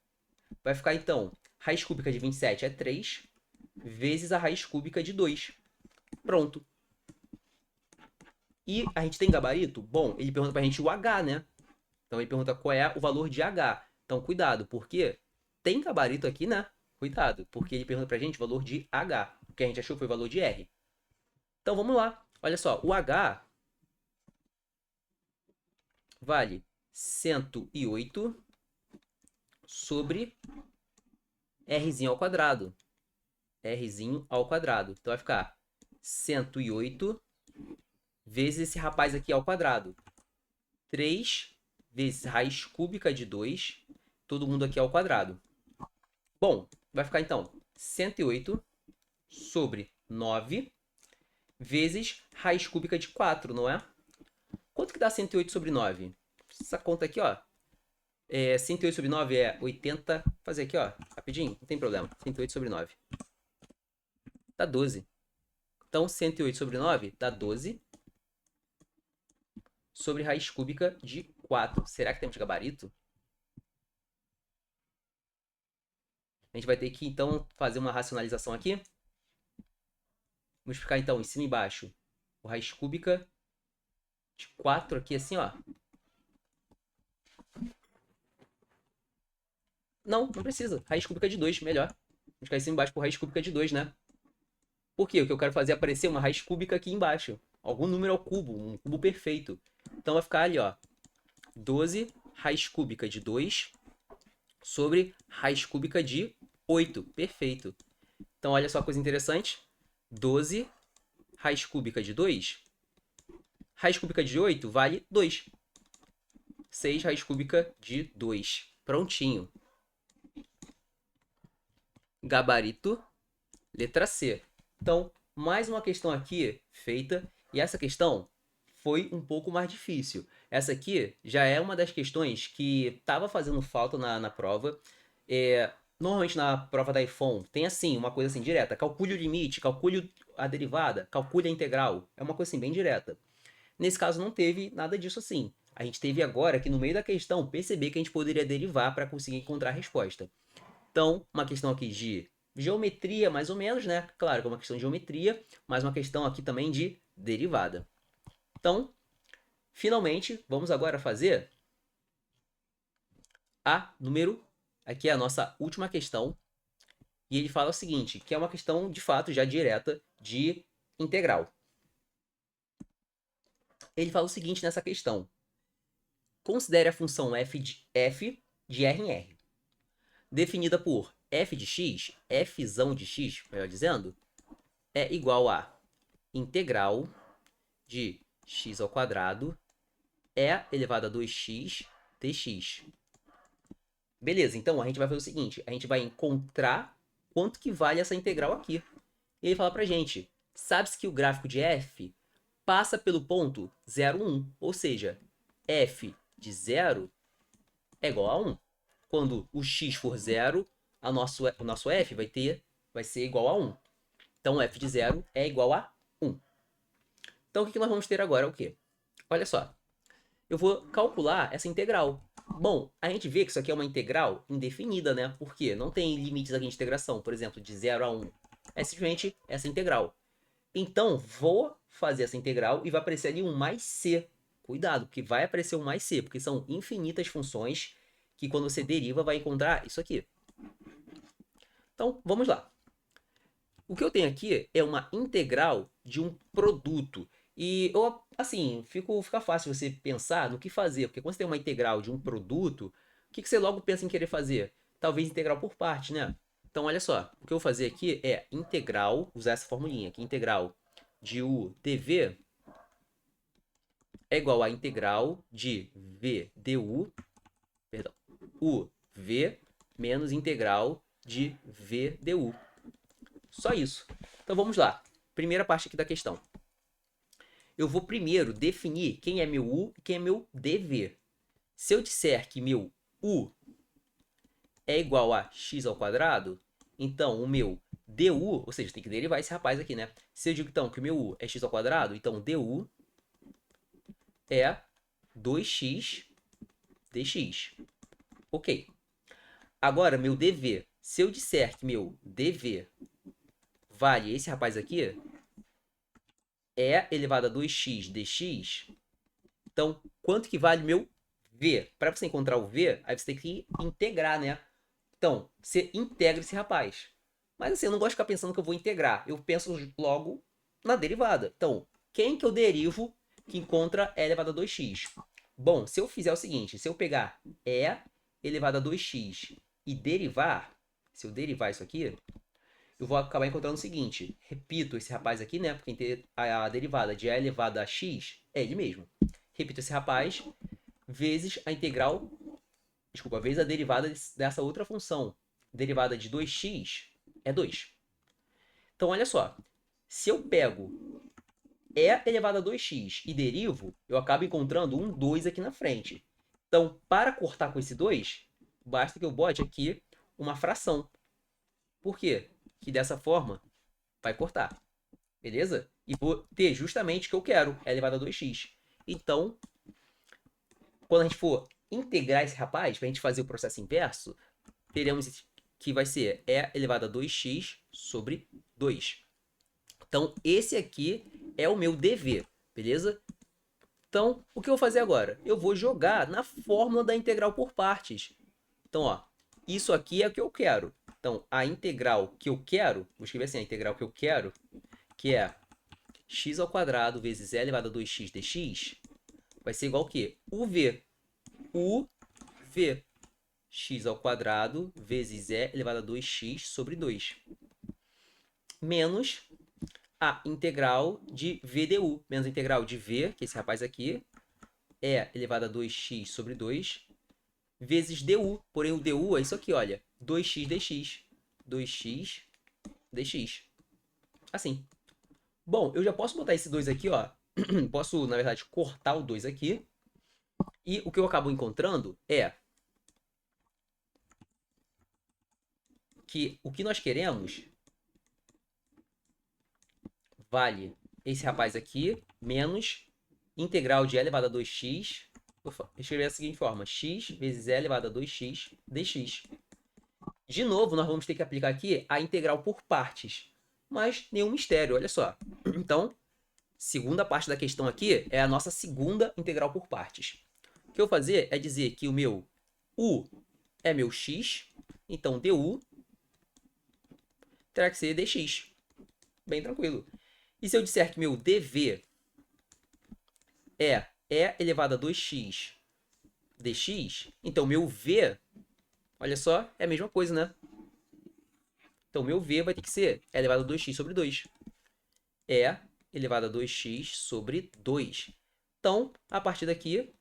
Speaker 1: vai ficar, então, raiz cúbica de 27 é 3 vezes a raiz cúbica de 2. Pronto. E a gente tem gabarito? Bom, ele pergunta pra gente o H, né? Então, ele pergunta qual é o valor de H. Então, cuidado, porque tem gabarito aqui, né? Cuidado, porque ele pergunta pra gente o valor de H. O que a gente achou foi o valor de R. Então, vamos lá. Olha só, o H vale 108 sobre Rzinho ao quadrado. Rzinho ao quadrado. Então, vai ficar 108 vezes esse rapaz aqui ao quadrado. 3 vezes raiz cúbica de 2. Todo mundo aqui ao quadrado. Bom, vai ficar, então, 108 sobre 9 vezes raiz cúbica de 4, não é? Quanto que dá 108 sobre 9? Essa conta aqui, ó. 108 sobre 9 é 80. Vou fazer aqui, ó, rapidinho, não tem problema. 108 sobre 9. Dá 12. Então, 108 sobre 9 dá 12 sobre raiz cúbica de 4. Será que temos gabarito? A gente vai ter que, então, fazer uma racionalização aqui. Vamos ficar, então, em cima e embaixo. O raiz cúbica de 4 aqui, assim, ó. Não precisa. Raiz cúbica de 2, melhor. Vamos ficar em cima e embaixo por raiz cúbica de 2, né? Por quê? O que eu quero fazer é aparecer uma raiz cúbica aqui embaixo. Algum número ao cubo, um cubo perfeito. Então vai ficar ali, ó. 12 raiz cúbica de 2 sobre raiz cúbica de 8. Perfeito. Então olha só a coisa interessante. 12 raiz cúbica de 2. Raiz cúbica de 8 vale 2. 6 raiz cúbica de 2. Prontinho. Gabarito, letra C. Então, mais uma questão aqui feita. E essa questão foi um pouco mais difícil. Essa aqui já é uma das questões que estava fazendo falta na prova. Normalmente na prova da iPhone tem assim, uma coisa assim direta. Calcule o limite, calcule a derivada, calcule a integral. É uma coisa assim bem direta. Nesse caso não teve nada disso assim. A gente teve agora que no meio da questão perceber que a gente poderia derivar para conseguir encontrar a resposta. Então, uma questão aqui de geometria, mais ou menos, né? Claro que é uma questão de geometria, mas uma questão aqui também de derivada. Então, finalmente, vamos agora fazer a número... Aqui é a nossa última questão. E ele fala o seguinte, que é uma questão, de fato, já direta de integral. Ele fala o seguinte nessa questão. Considere a função f de R em R, definida por f de x, fzão de x, melhor dizendo, é igual a integral de x ao quadrado e elevado a 2x dx. Beleza, então a gente vai fazer o seguinte, a gente vai encontrar quanto que vale essa integral aqui. E ele fala pra gente, sabe-se que o gráfico de f passa pelo ponto 0, 1, ou seja, f de 0 é igual a 1. Quando o x for 0, o nosso f vai ser igual a 1. Então, f de 0 é igual a 1. Então, o que nós vamos ter agora é o quê? Olha só. Eu vou calcular essa integral. Bom, a gente vê que isso aqui é uma integral indefinida, né? Por quê? Não tem limites aqui de integração, por exemplo, de 0 a 1. É simplesmente essa integral. Então, vou fazer essa integral e vai aparecer ali um mais c. Cuidado, porque vai aparecer um mais c, porque são infinitas funções que quando você deriva vai encontrar isso aqui. Então, vamos lá. O que eu tenho aqui é uma integral de um produto. E, assim, fica fácil você pensar no que fazer, porque quando você tem uma integral de um produto, o que você logo pensa em querer fazer? Talvez integral por parte, né? Então, olha só, o que eu vou fazer aqui é integral, usar essa formulinha aqui, integral de u dv é igual a integral de v du, perdão, u v menos integral de v du. Só isso. Então vamos lá. Primeira parte aqui da questão. Eu vou primeiro definir quem é meu u e quem é meu dv. Se eu disser que meu u é igual a x ao quadrado, então o meu du, ou seja, tem que derivar esse rapaz aqui, né? Se eu digo então que o meu u é x ao quadrado, então du é 2x dx. Ok. Agora, meu dv. Se eu disser que meu dv vale esse rapaz aqui, é elevado a 2x dx, então quanto que vale meu v? Para você encontrar o v, aí você tem que integrar, né? Então, você integra esse rapaz. Mas assim, eu não gosto de ficar pensando que eu vou integrar. Eu penso logo na derivada. Então, quem que eu derivo que encontra e elevado a 2x? Bom, se eu fizer o seguinte, se eu pegar e elevado a 2x e derivar, se eu derivar isso aqui, eu vou acabar encontrando o seguinte. Repito esse rapaz aqui, né? Porque a derivada de e elevado a x é ele mesmo. Repito esse rapaz vezes a integral, desculpa, vezes a derivada dessa outra função. Derivada de 2x é 2. Então, olha só. Se eu pego e elevado a 2x e derivo, eu acabo encontrando um 2 aqui na frente. Então, para cortar com esse 2, basta que eu bote aqui uma fração. Por quê? Que dessa forma vai cortar. Beleza? E vou ter justamente o que eu quero, e elevado a 2x. Então, quando a gente for integrar esse rapaz, para a gente fazer o processo inverso, teremos que vai ser e elevado a 2x sobre 2. Então, esse aqui é o meu dever, beleza? Então, o que eu vou fazer agora? Eu vou jogar na fórmula da integral por partes. Então, ó, isso aqui é o que eu quero. Então, a integral que eu quero, vou escrever assim, a integral que eu quero, que é x ao quadrado vezes e elevado a 2x dx, vai ser igual ao quê? UV. UV. X ao quadrado vezes e elevado a 2x sobre 2. Menos a integral de v du. Menos a integral de v, que é esse rapaz aqui, é elevado a 2x sobre 2, vezes du. Porém, o du é isso aqui, olha. 2x dx. 2x dx. Assim. Bom, eu já posso botar esse 2 aqui, ó. Posso, na verdade, cortar o 2 aqui. E o que eu acabo encontrando é que o que nós queremos vale esse rapaz aqui menos integral de e elevado a 2x. Vou escrever da seguinte forma: x vezes e elevado a 2x dx. De novo, nós vamos ter que aplicar aqui a integral por partes. Mas nenhum mistério, olha só. Então, segunda parte da questão aqui é a nossa segunda integral por partes. O que eu vou fazer é dizer que o meu u é meu x, então du terá que ser dx. Bem tranquilo. E se eu disser que meu dv é e elevado a 2x dx, então meu v, olha só, é a mesma coisa, né? Então meu v vai ter que ser e elevado a 2x sobre 2. E elevado a 2x sobre 2. Então, a partir daqui,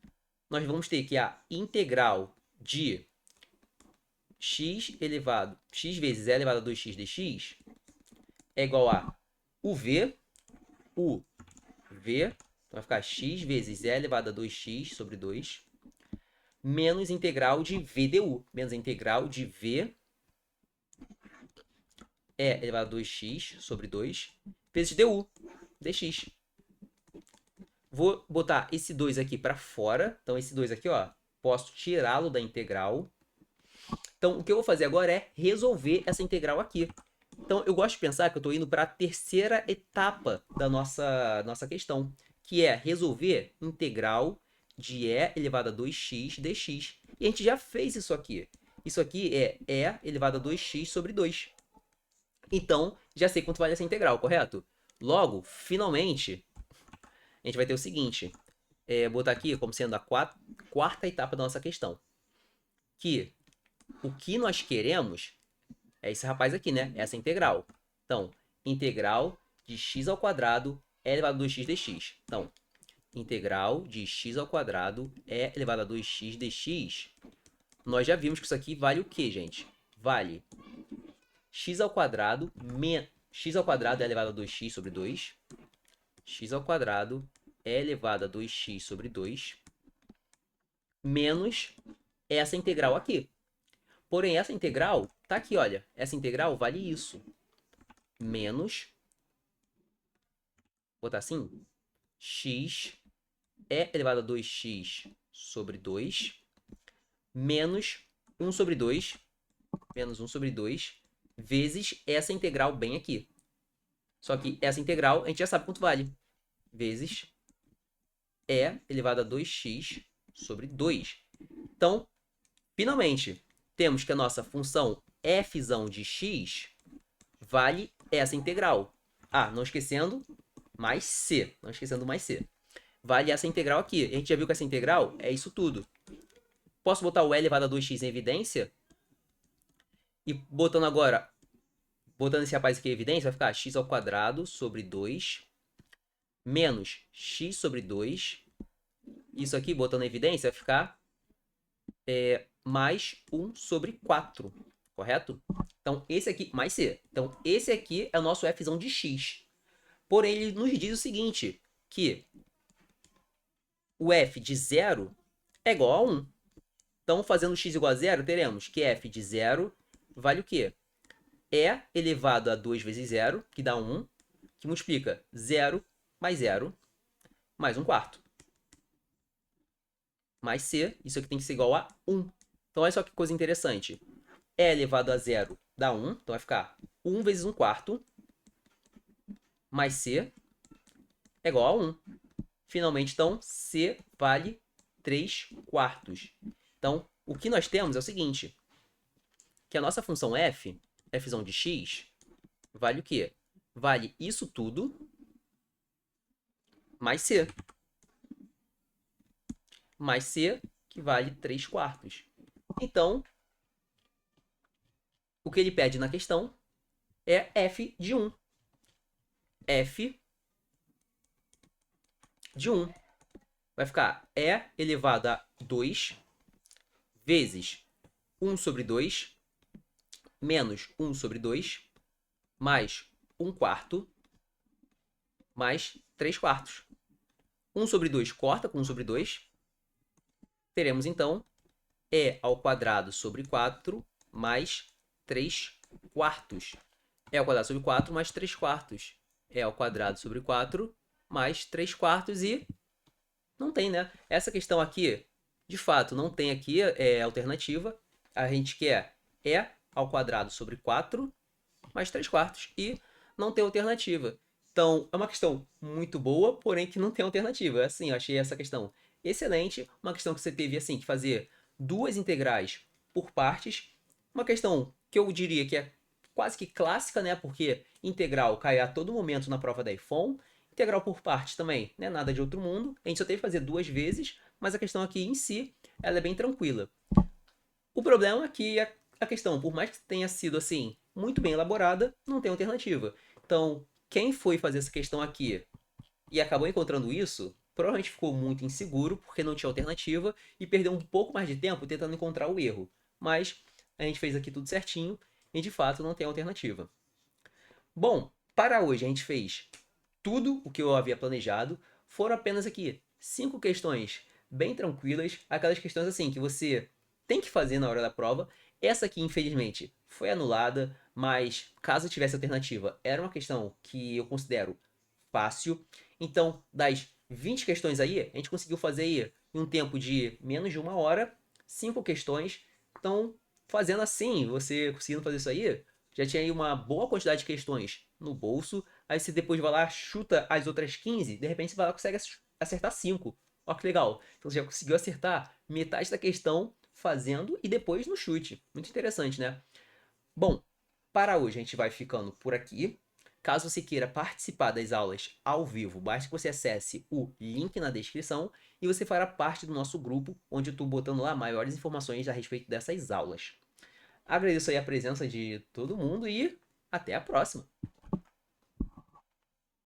Speaker 1: nós vamos ter que a integral de x vezes e elevado a 2x dx é igual a uv, então vai ficar x vezes e elevado a 2x sobre 2, menos integral de v du, menos a integral de v e elevado a 2x sobre 2, vezes du, dx. Vou botar esse 2 aqui para fora. Então, esse 2 aqui, ó, posso tirá-lo da integral. Então, o que eu vou fazer agora é resolver essa integral aqui. Então, eu gosto de pensar que eu estou indo para a terceira etapa da nossa questão, que é resolver integral de e elevado a 2x dx. E a gente já fez isso aqui. Isso aqui é e elevado a 2x sobre 2. Então, já sei quanto vale essa integral, correto? Logo, finalmente, a gente vai ter o seguinte, botar aqui como sendo a quarta etapa da nossa questão. Que o que nós queremos é esse rapaz aqui, né? Essa integral. Então, integral de x ao quadrado é elevado a 2x dx. Então, integral de x ao quadrado é elevado a 2x dx. Nós já vimos que isso aqui vale o quê, gente? Vale x ao quadrado é elevado a 2x sobre 2. X ao quadrado é elevado a 2x sobre 2 menos essa integral aqui. Porém, essa integral tá aqui, olha. Essa integral vale isso. Menos, vou botar assim, x é elevado a 2x sobre 2 menos 1 sobre 2, menos 1 sobre 2, vezes essa integral bem aqui. Só que essa integral a gente já sabe quanto vale. Vezes e elevado a 2x sobre 2. Então, finalmente, temos que a nossa função f de x vale essa integral. Ah, não esquecendo mais c. Não esquecendo mais c. Vale essa integral aqui. A gente já viu que essa integral é isso tudo. Posso botar o e elevado a 2x em evidência? E botando agora, botando esse rapaz aqui em evidência, vai ficar x ao quadrado sobre 2 menos x sobre 2. Isso aqui, botando em evidência, vai ficar mais 1 sobre 4. Correto? Então, esse aqui, mais c. Então, esse aqui é o nosso f de x. Porém, ele nos diz o seguinte, que o f de 0 é igual a 1. Então, fazendo x igual a 0, teremos que f de 0 vale o quê? E elevado a 2 vezes 0, que dá 1, que multiplica 0 mais 0, mais 1 quarto. mais C, isso aqui tem que ser igual a 1. Então, olha só que coisa interessante. E elevado a zero dá 1, então vai ficar 1 vezes 1 quarto, mais C é igual a 1. Finalmente, então, C vale 3 quartos. Então, o que nós temos é o seguinte, que a nossa função f, f de x, vale o quê? Vale isso tudo mais C. Mais C, que vale 3 quartos. Então, o que ele pede na questão é f de 1. F de 1 vai ficar E elevado a 2 vezes 1 sobre 2 menos 1 sobre 2 mais 1 quarto mais 3 quartos. 1 sobre 2 corta com 1 sobre 2. Teremos, então, E ao quadrado sobre 4 mais 3 quartos. E ao quadrado sobre 4 mais 3 quartos. E ao quadrado sobre 4 mais 3 quartos e não tem, né? Essa questão aqui, de fato, não tem aqui alternativa. A gente quer E ao quadrado sobre 4 mais 3 quartos e não tem alternativa. Então, é uma questão muito boa, porém que não tem alternativa. Assim, eu achei essa questão excelente. Uma questão que você teve, assim, que fazer duas integrais por partes. Uma questão que eu diria que é quase que clássica, né? Porque integral cai a todo momento na prova da IFOM. Integral por partes também, não é nada de outro mundo. A gente só teve que fazer duas vezes, mas a questão aqui em si, ela é bem tranquila. O problema é que a questão, por mais que tenha sido assim, muito bem elaborada, não tem alternativa. Então, quem foi fazer essa questão aqui e acabou encontrando isso, provavelmente ficou muito inseguro porque não tinha alternativa e perdeu um pouco mais de tempo tentando encontrar o erro. Mas a gente fez aqui tudo certinho e de fato não tem alternativa. Bom, para hoje a gente fez tudo o que eu havia planejado. Foram apenas aqui 5 questões bem tranquilas, aquelas questões assim que você tem que fazer na hora da prova. Essa aqui, infelizmente, foi anulada, mas caso tivesse alternativa, era uma questão que eu considero fácil. Então, das 20 questões aí, a gente conseguiu fazer aí em um tempo de menos de uma hora, 5 questões. Então, fazendo assim, você conseguindo fazer isso aí, já tinha aí uma boa quantidade de questões no bolso. Aí você depois vai lá, chuta as outras 15, de repente você vai lá e consegue acertar 5. Olha que legal. Então você já conseguiu acertar metade da questão fazendo e depois no chute. Muito interessante, né? Bom, para hoje a gente vai ficando por aqui. Caso você queira participar das aulas ao vivo, basta que você acesse o link na descrição e você fará parte do nosso grupo, onde eu estou botando lá maiores informações a respeito dessas aulas. Agradeço aí a presença de todo mundo e até a próxima!